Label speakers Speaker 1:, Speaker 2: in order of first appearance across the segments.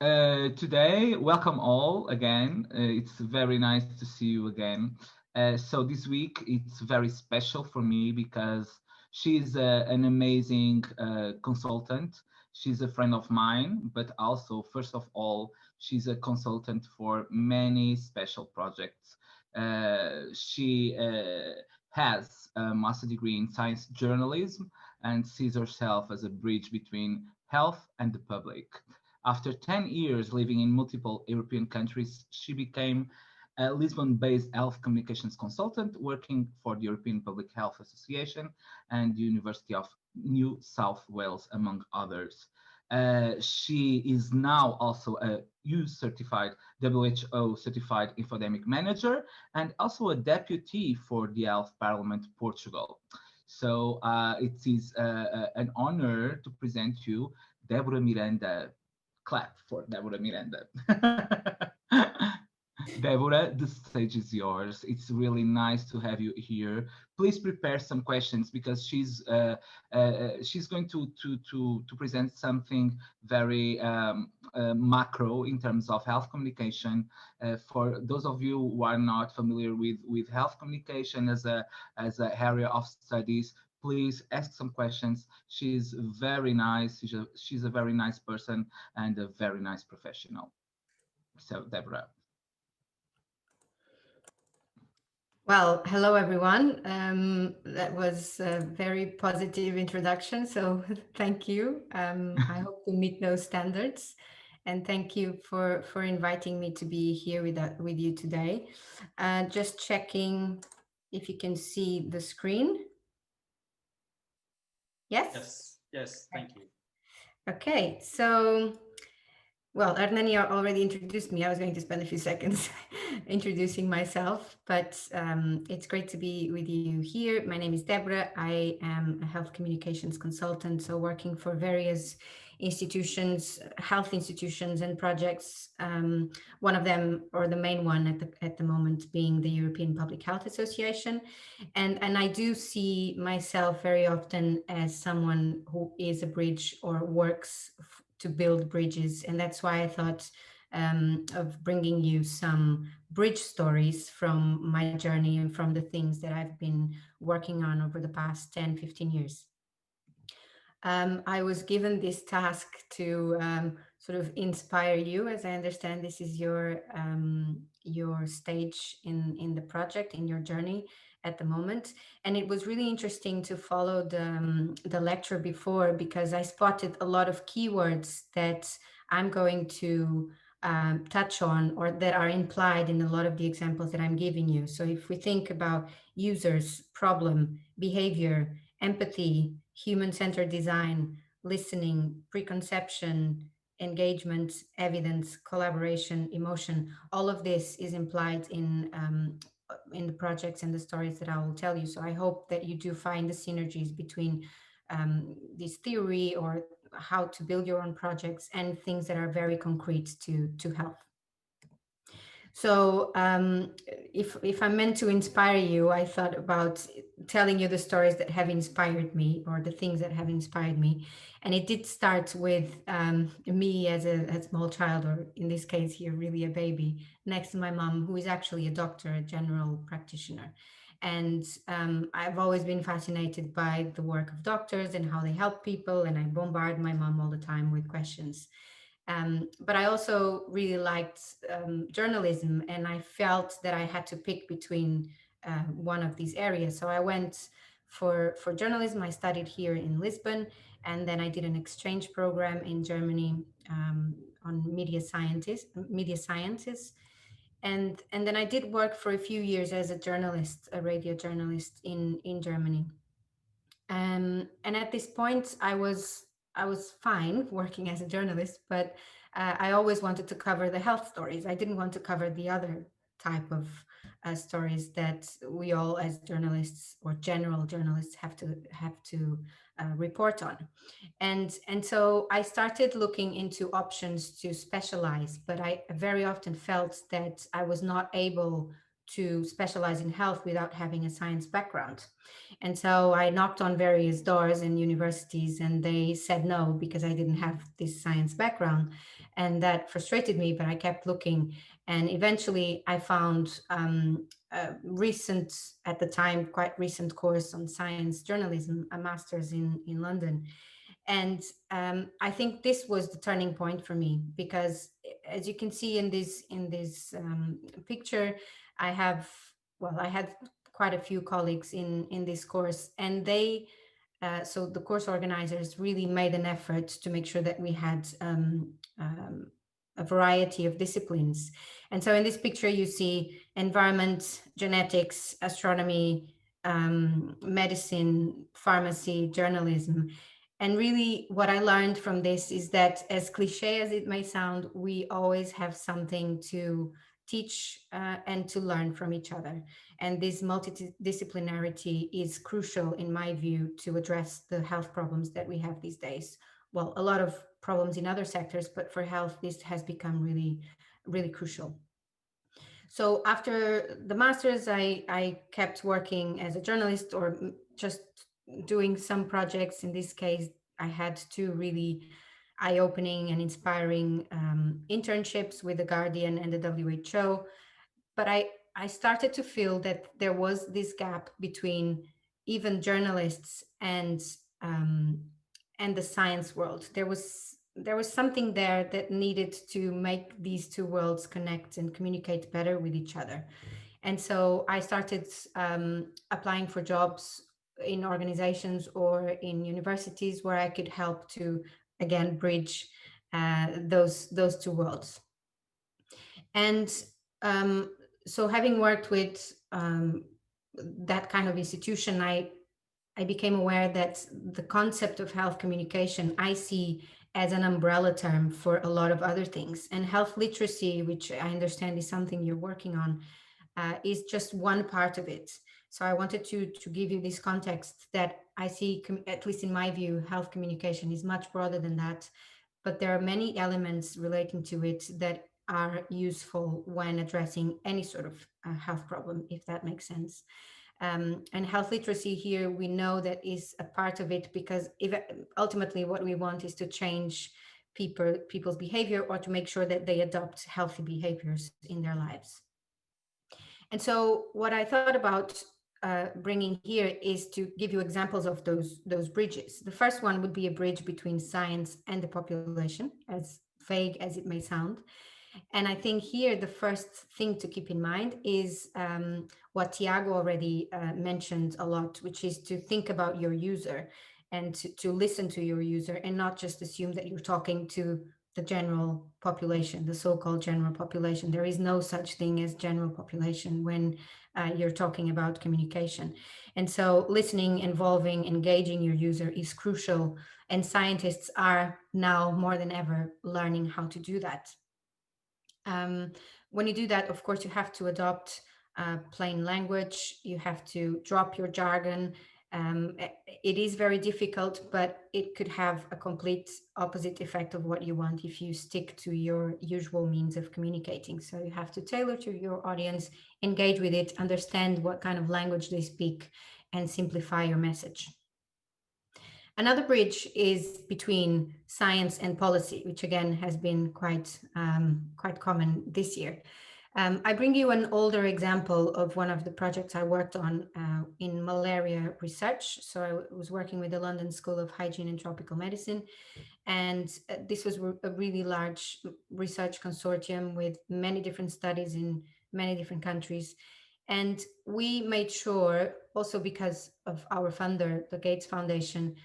Speaker 1: Today, welcome all again. It's very nice to see you again. So this week it's very special for me because she's an amazing consultant. She's a friend of mine, but also, first of all, she's a consultant for many special projects. She has a master degree in science journalism and sees herself as a bridge between health and the public. After 10 years living in multiple European countries, she became a Lisbon-based health communications consultant working for the European Public Health Association and the University of New South Wales, among others. She is now also a EU certified, WHO certified infodemic manager, and also a deputy for the Health Parliament Portugal. So it is an honor to present you Débora Miranda. Clap for Débora Miranda. Débora, the stage is yours. It's really nice to have you here. Please prepare some questions because she's going to present something very macro in terms of health communication. For those of you who are not familiar with health communication as a area of studies, please ask some questions. She's very nice. She's a very nice person and a very nice professional. So, Débora.
Speaker 2: Well, hello everyone. That was a very positive introduction, so thank you. I hope to meet those standards, and thank you for inviting me to be here with you today. Just checking if you can see the screen. Yes?
Speaker 3: Yes, thank you.
Speaker 2: Okay, so well, Hernani already introduced me. I was going to spend a few seconds introducing myself, but it's great to be with you here. My name is Débora. I am a health communications consultant, so working for various institutions, health institutions and projects. One of them, or the main one at the moment, being the European Public Health Association. And I do see myself very often as someone who is a bridge or works to build bridges. And that's why I thought of bringing you some bridge stories from my journey and from the things that I've been working on over the past 10, 15 years. I was given this task to sort of inspire you. As I understand, this is your stage in the project, in your journey at the moment. And it was really interesting to follow the lecture before, because I spotted a lot of keywords that I'm going to touch on, or that are implied in a lot of the examples that I'm giving you. So if we think about users, problem, behavior, empathy, human-centered design, listening, preconception, engagement, evidence, collaboration, emotion, all of this is implied in the projects and the stories that I will tell you. So I hope that you do find the synergies between this theory, or how to build your own projects, and things that are very concrete to health. So if I'm meant to inspire you, I thought about telling you the stories that have inspired me, or the things that have inspired me. And it did start with me as a small child, or in this case here, really a baby, next to my mom, who is actually a doctor, a general practitioner. And I've always been fascinated by the work of doctors and how they help people. And I bombard my mom all the time with questions. But I also really liked journalism, and I felt that I had to pick between one of these areas. So I went for journalism. I studied here in Lisbon, and then I did an exchange program in Germany on media sciences. And then I did work for a few years as a journalist, a radio journalist in Germany. And at this point, I was fine working as a journalist, but I always wanted to cover the health stories. I didn't want to cover the other type of stories that we all, as journalists or general journalists, have to report on. And so I started looking into options to specialize, but I very often felt that I was not able to specialize in health without having a science background. And so I knocked on various doors in universities, and they said no, because I didn't have this science background. and that frustrated me, but I kept looking. And eventually I found a recent, at the time quite recent, course on science journalism, a master's in London. And I think this was the turning point for me, because as you can see in this picture, I have, well, I had quite a few colleagues in this course, and they so the course organizers really made an effort to make sure that we had a variety of disciplines. And so in this picture, you see environment, genetics, astronomy, medicine, pharmacy, journalism. And really, what I learned from this is that, as cliche as it may sound, we always have something to teach and to learn from each other. And this multidisciplinarity is crucial, in my view, to address the health problems that we have these days. Well, a lot of problems in other sectors, but for health, this has become really, really crucial. So after the master's, I kept working as a journalist, or just doing some projects. In this case, I had two really eye-opening and inspiring internships with the Guardian and the WHO. But I started to feel that there was this gap between even journalists um, and the science world. There was something there that needed to make these two worlds connect and communicate better with each other. And so I started applying for jobs in organizations or in universities where I could help to again bridge those two worlds. And um, so, having worked with that kind of institution, I became aware that the concept of health communication I see as an umbrella term for a lot of other things. And health literacy, which I understand is something you're working on, is just one part of it. So I wanted to give you this context that I see, at least in my view, health communication is much broader than that, but there are many elements relating to it that are useful when addressing any sort of health problem, if that makes sense. And health literacy here, we know that is a part of it, because if ultimately what we want is to change people's behavior, or to make sure that they adopt healthy behaviors in their lives. And so what I thought about bringing here is to give you examples of those bridges. The first one would be a bridge between science and the population, as vague as it may sound. And I think here the first thing to keep in mind is what Tiago already mentioned a lot, which is to think about your user, and to listen to your user, and not just assume that you're talking to the general population, the so-called general population. There is no such thing as general population when you're talking about communication. And so listening, involving, engaging your user is crucial. And scientists are now more than ever learning how to do that. Um, when you do that, of course, you have to adopt plain language. You have to drop your jargon. It is very difficult, but it could have a complete opposite effect of what you want if you stick to your usual means of communicating. So you have to tailor to your audience, engage with it, understand what kind of language they speak, and simplify your message. Another bridge is between science and policy, which again has been quite common this year. I bring you an older example of one of the projects I worked on in malaria research. So I was working with the London School of Hygiene and Tropical Medicine, and this was a really large research consortium with many different studies in many different countries. And we made sure, also because of our funder, the Gates Foundation,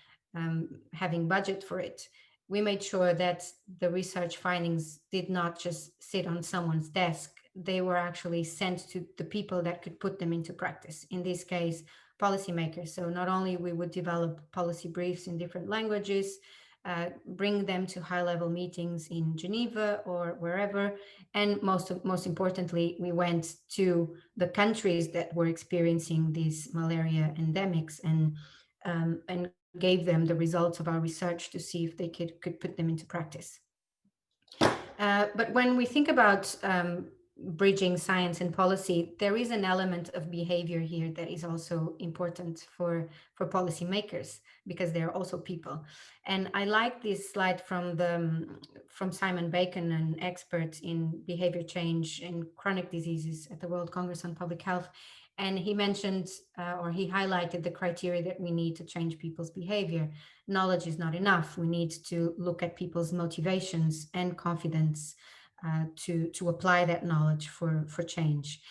Speaker 2: having budget for it, we made sure that the research findings did not just sit on someone's desk. They were actually sent to the people that could put them into practice. In this case, policymakers. So not only we would develop policy briefs in different languages, bring them to high-level meetings in Geneva or wherever, and most importantly, we went to the countries that were experiencing these malaria endemics, and gave them the results of our research to see if they could put them into practice. But when we think about bridging science and policy, there is an element of behavior here that is also important for policymakers, because they're also people. And I like this slide from the from Simon Bacon, an expert in behavior change and chronic diseases at the World Congress on Public Health. And he mentioned, or he highlighted the criteria that we need to change people's behavior. Knowledge is not enough. We need to look at people's motivations and confidence, to apply that knowledge for change.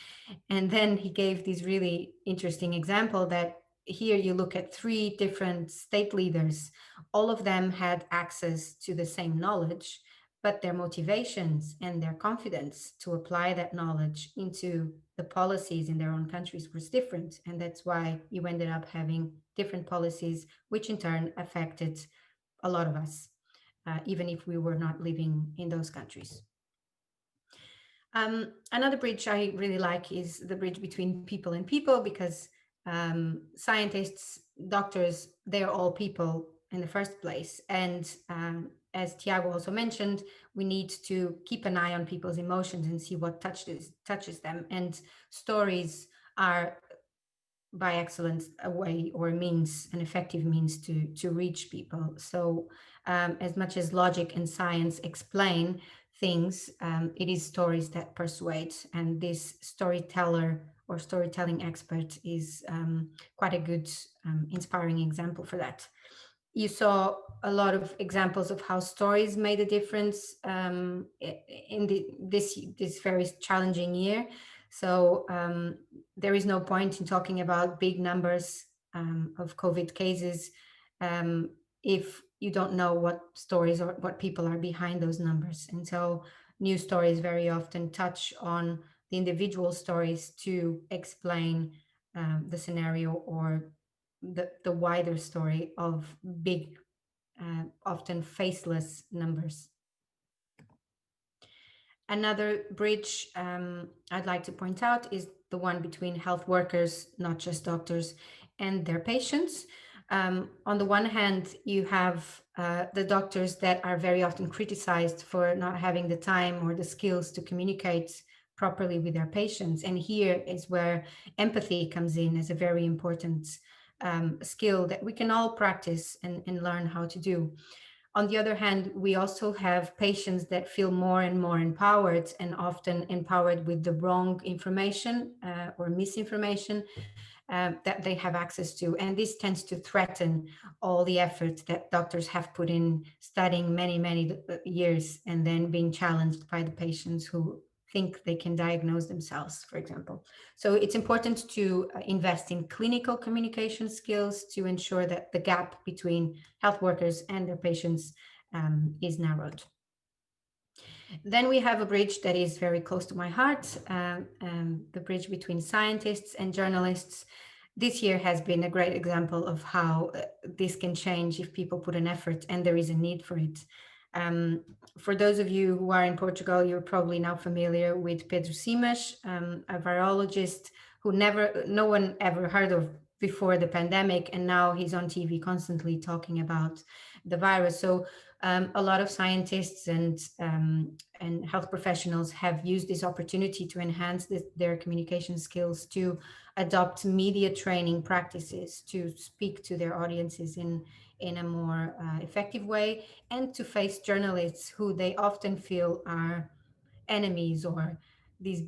Speaker 2: And then he gave this really interesting example that here you look at three different state leaders. All of them had access to the same knowledge, but their motivations and their confidence to apply that knowledge into the policies in their own countries was different. And that's why you ended up having different policies, which in turn affected a lot of us, even if we were not living in those countries. Another bridge I really like is the bridge between people and people, because scientists, doctors, they're all people in the first place. And as Tiago also mentioned, we need to keep an eye on people's emotions and see what touches them. And stories are by excellence a way or means, an effective means to reach people. So as much as logic and science explain things, it is stories that persuade, and this storyteller or storytelling expert is quite a good inspiring example for that. You saw a lot of examples of how stories made a difference in this very challenging year. So there is no point in talking about big numbers of COVID cases um, if you don't know what stories or what people are behind those numbers. And so news stories very often touch on the individual stories to explain the scenario or the wider story of big, often faceless numbers. Another bridge I'd like to point out is the one between health workers, not just doctors, and their patients. On the one hand, you have the doctors that are very often criticized for not having the time or the skills to communicate properly with their patients. And here is where empathy comes in as a very important skill that we can all practice and learn how to do. On the other hand, we also have patients that feel more and more empowered, and often empowered with the wrong information or misinformation that they have access to. And this tends to threaten all the effort that doctors have put in studying many, many years and then being challenged by the patients who think they can diagnose themselves, for example. So it's important to invest in clinical communication skills to ensure that the gap between health workers and their patients is narrowed. Then we have a bridge that is very close to my heart, the bridge between scientists and journalists. This year has been a great example of how this can change if people put an effort and there is a need for it. For those of you who are in Portugal, you're probably now familiar with Pedro Simas, a virologist who no one ever heard of before the pandemic, and now he's on TV constantly talking about the virus. So a lot of scientists and health professionals have used this opportunity to enhance their communication skills, to adopt media training practices, to speak to their audiences in a more effective way, and to face journalists who they often feel are enemies or these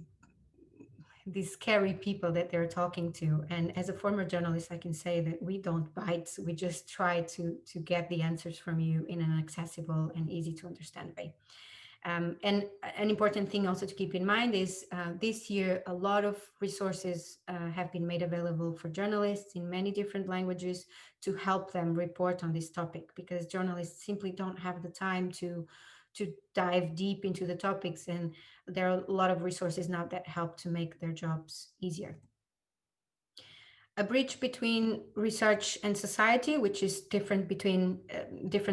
Speaker 2: scary people that they're talking to. And as a former journalist, I can say that we don't bite. We just try to get the answers from you in an accessible and easy to understand way. And an important thing also to keep in mind is this year, a lot of resources have been made available for journalists in many different languages to help them report on this topic, because journalists simply don't have the time to dive deep into the topics. And there are a lot of resources now that help to make their jobs easier. A bridge between research and society, which is different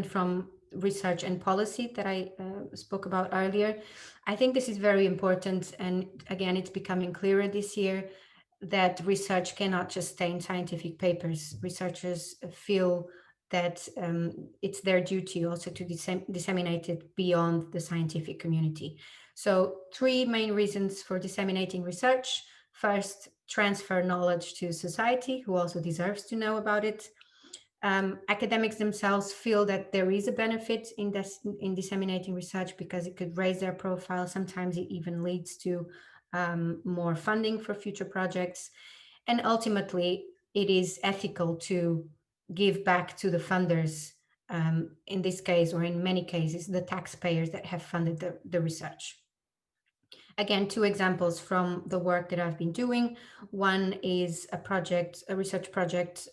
Speaker 2: from research and policy that I spoke about earlier. I think this is very important, and again, it's becoming clearer this year that research cannot just stay in scientific papers. Researchers feel that it's their duty also to disseminate it beyond the scientific community. So, three main reasons for disseminating research. First, transfer knowledge to society, who also deserves to know about it. Academics themselves feel that there is a benefit in this, in disseminating research because it could raise their profile. Sometimes it even leads to more funding for future projects. And ultimately, it is ethical to give back to the funders, in this case, or in many cases, the taxpayers that have funded the research. Again, two examples from the work that I've been doing. One is a project, a research project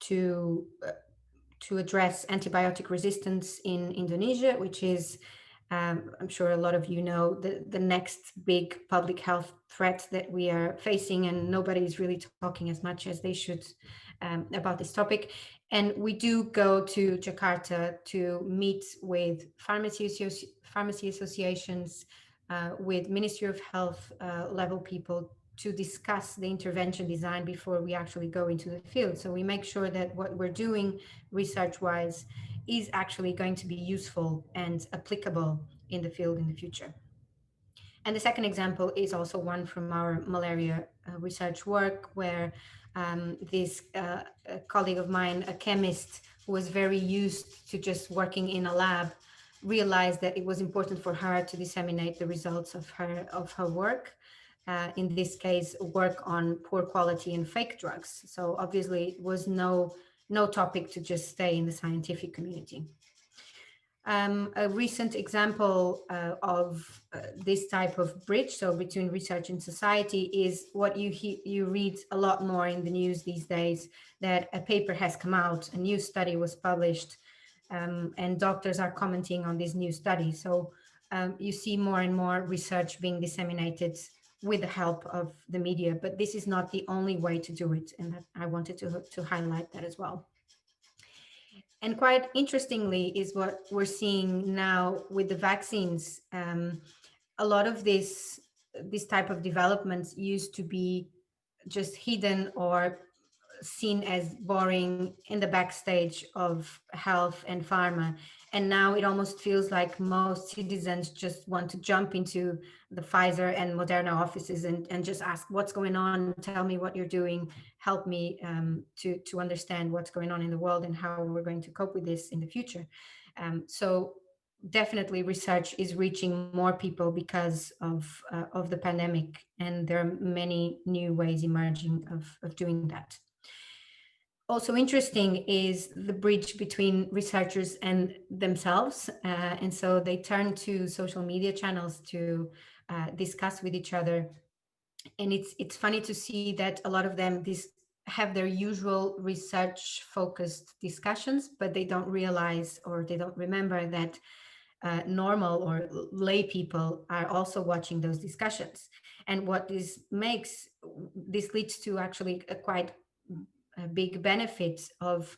Speaker 2: to to address antibiotic resistance in Indonesia, which is, I'm sure a lot of you know, the next big public health threat that we are facing, and nobody is really talking as much as they should about this topic. And we do go to Jakarta to meet with pharmacy associations, with Ministry of Health level people to discuss the intervention design before we actually go into the field. So we make sure that what we're doing research wise is actually going to be useful and applicable in the field in the future. And the second example is also one from our malaria research work, where a colleague of mine, a chemist who was very used to just working in a lab, realized that it was important for her to disseminate the results of her work. In this case, work on poor quality and fake drugs. So obviously, it was no topic to just stay in the scientific community. A recent example of this type of bridge, so between research and society, is what you read a lot more in the news these days, that a paper has come out, a new study was published, and doctors are commenting on this new study. So you see more and more research being disseminated with the help of the media, but this is not the only way to do it, and that I wanted to highlight that as well. And quite interestingly is what we're seeing now with the vaccines. A lot of this type of developments used to be just hidden or seen as boring in the backstage of health and pharma. And now it almost feels like most citizens just want to jump into the Pfizer and Moderna offices and just ask what's going on, tell me what you're doing, help me to understand what's going on in the world and how we're going to cope with this in the future. So definitely research is reaching more people because of the pandemic, and there are many new ways emerging of doing that. Also interesting is the bridge between researchers and themselves. And so they turn to social media channels to discuss with each other. And it's funny to see that a lot of them have their usual research focused discussions, but they don't realize or they don't remember that normal or lay people are also watching those discussions. And what this leads to actually a quite a big benefit of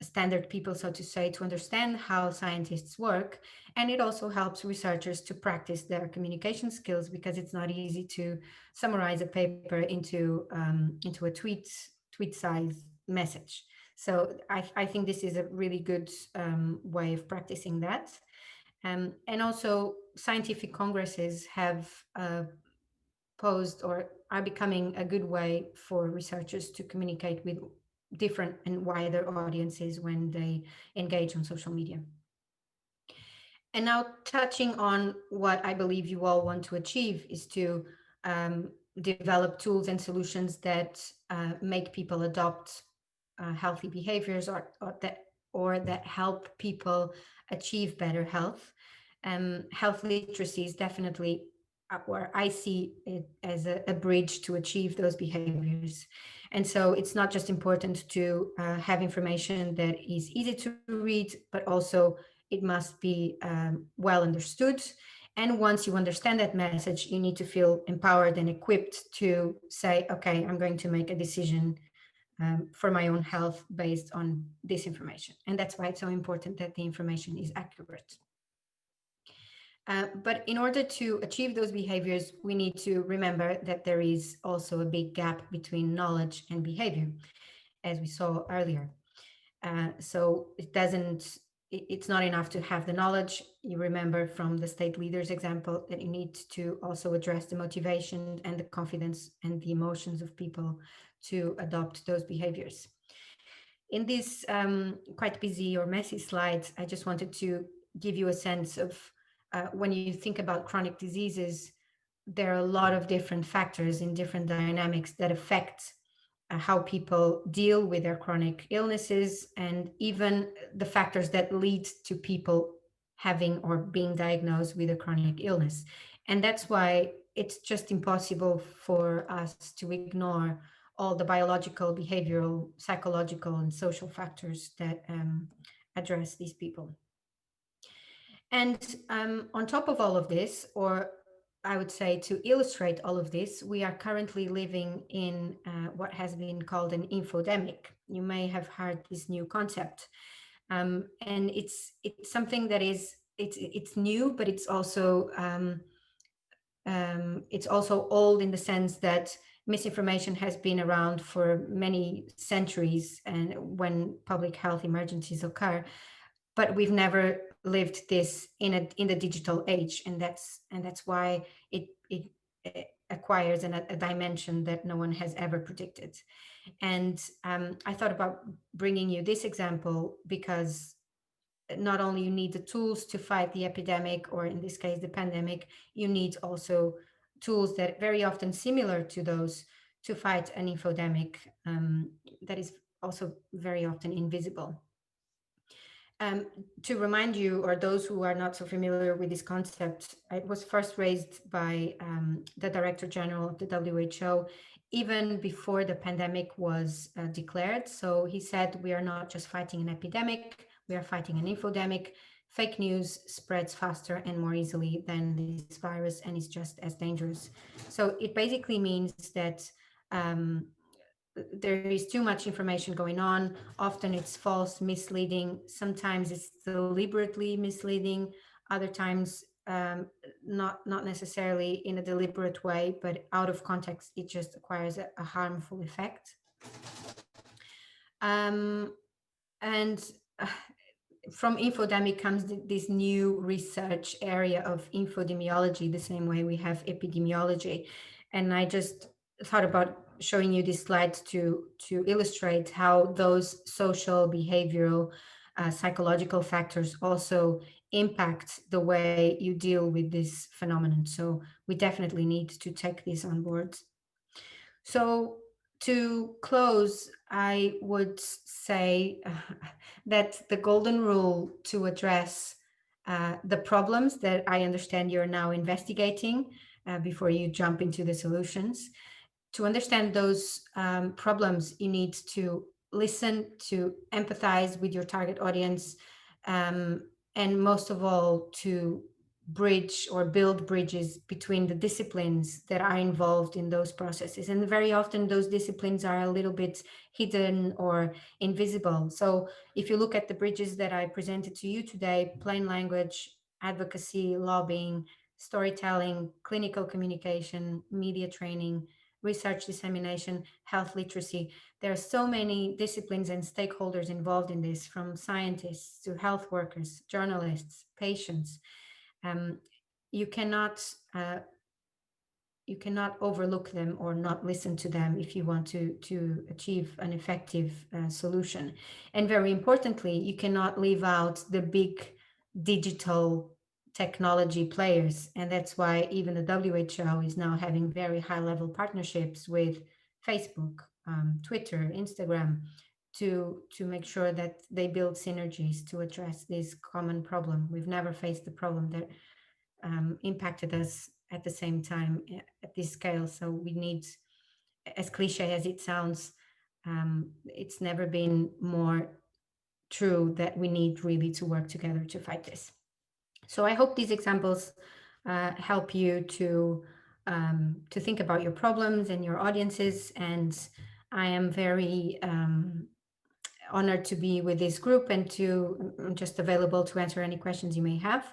Speaker 2: standard people, so to say, to understand how scientists work. And it also helps researchers to practice their communication skills, because it's not easy to summarize a paper into a tweet size message. So I think this is a really good way of practicing that. And also scientific congresses have posed or are becoming a good way for researchers to communicate with different and wider audiences when they engage on social media. And now, touching on what I believe you all want to achieve is to develop tools and solutions that make people adopt healthy behaviors, or that help people achieve better health. Health literacy is definitely where I see it as a bridge to achieve those behaviors. And so it's not just important to have information that is easy to read, but also it must be well understood. And once you understand that message, you need to feel empowered and equipped to say, okay, I'm going to make a decision for my own health based on this information. And that's why it's so important that the information is accurate. But in order to achieve those behaviors, we need to remember that there is also a big gap between knowledge and behavior, as we saw earlier. So it doesn't, it's not enough to have the knowledge. You remember from the state leaders example that you need to also address the motivation and the confidence and the emotions of people to adopt those behaviors. In these quite busy or messy slides, I just wanted to give you a sense of when you think about chronic diseases, there are a lot of different factors in different dynamics that affect how people deal with their chronic illnesses, and even the factors that lead to people having or being diagnosed with a chronic illness. And that's why it's just impossible for us to ignore all the biological, behavioral, psychological, and social factors that address these people. And on top of all of this, or I would say to illustrate all of this, we are currently living in what has been called an infodemic. You may have heard this new concept, and it's something that is it's new, but it's also old in the sense that misinformation has been around for many centuries, and when public health emergencies occur, but we've never lived this in the digital age, and that's why it acquires a dimension that no one has ever predicted. And I thought about bringing you this example because not only you need the tools to fight the epidemic, or in this case the pandemic, you need also tools that very often similar to those to fight an infodemic that is also very often invisible. Um, to remind you, or those who are not so familiar with this concept, it was first raised by the Director General of the WHO even before the pandemic was declared. So he said, we are not just fighting an epidemic, we are fighting an infodemic. Fake news spreads faster and more easily than this virus and is just as dangerous. So it basically means that there is too much information going on. Often it's false, misleading. Sometimes it's deliberately misleading. Other times, not necessarily in a deliberate way, but out of context, it just acquires a harmful effect. Um, and from infodemic comes this new research area of infodemiology, the same way we have epidemiology. And I just thought about showing you this slide to illustrate how those social, behavioral, psychological factors also impact the way you deal with this phenomenon. So we definitely need to take this on board. So, to close, I would say that the golden rule to address the problems that I understand you're now investigating before you jump into the solutions, to understand those problems, you need to listen, to empathize with your target audience, um, and most of all, to bridge or build bridges between the disciplines that are involved in those processes. And very often, those disciplines are a little bit hidden or invisible. So, if you look at the bridges that I presented to you today, plain language, advocacy, lobbying, storytelling, clinical communication, media training, research dissemination, health literacy. There are so many disciplines and stakeholders involved in this, from scientists to health workers, journalists, patients. Um, you cannot uh, you cannot overlook them or not listen to them if you want to achieve an effective solution. And very importantly, you cannot leave out the big digital technology players, and that's why even the WHO is now having very high level partnerships with Facebook, Twitter, Instagram, to make sure that they build synergies to address this common problem. We've never faced the problem that impacted us at the same time at this scale. So we need, as cliche as it sounds, it's never been more true that we need really to work together to fight this. So I hope these examples help you to think about your problems and your audiences. And I am very honored to be with this group and to I'm just available to answer any questions you may have.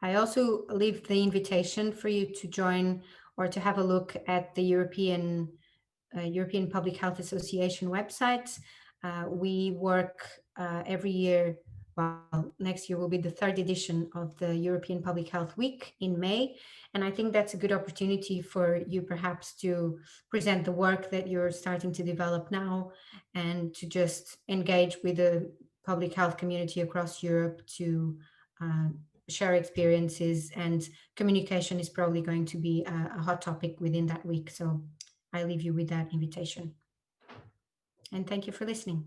Speaker 2: I also leave the invitation for you to join or to have a look at the European Public Health Association website. We work every year. Well, next year will be the third edition of the European Public Health Week in May. And I think that's a good opportunity for you perhaps to present the work that you're starting to develop now and to just engage with the public health community across Europe to uh, share experiences. And communication is probably going to be a hot topic within that week. So I leave you with that invitation. And thank you for listening.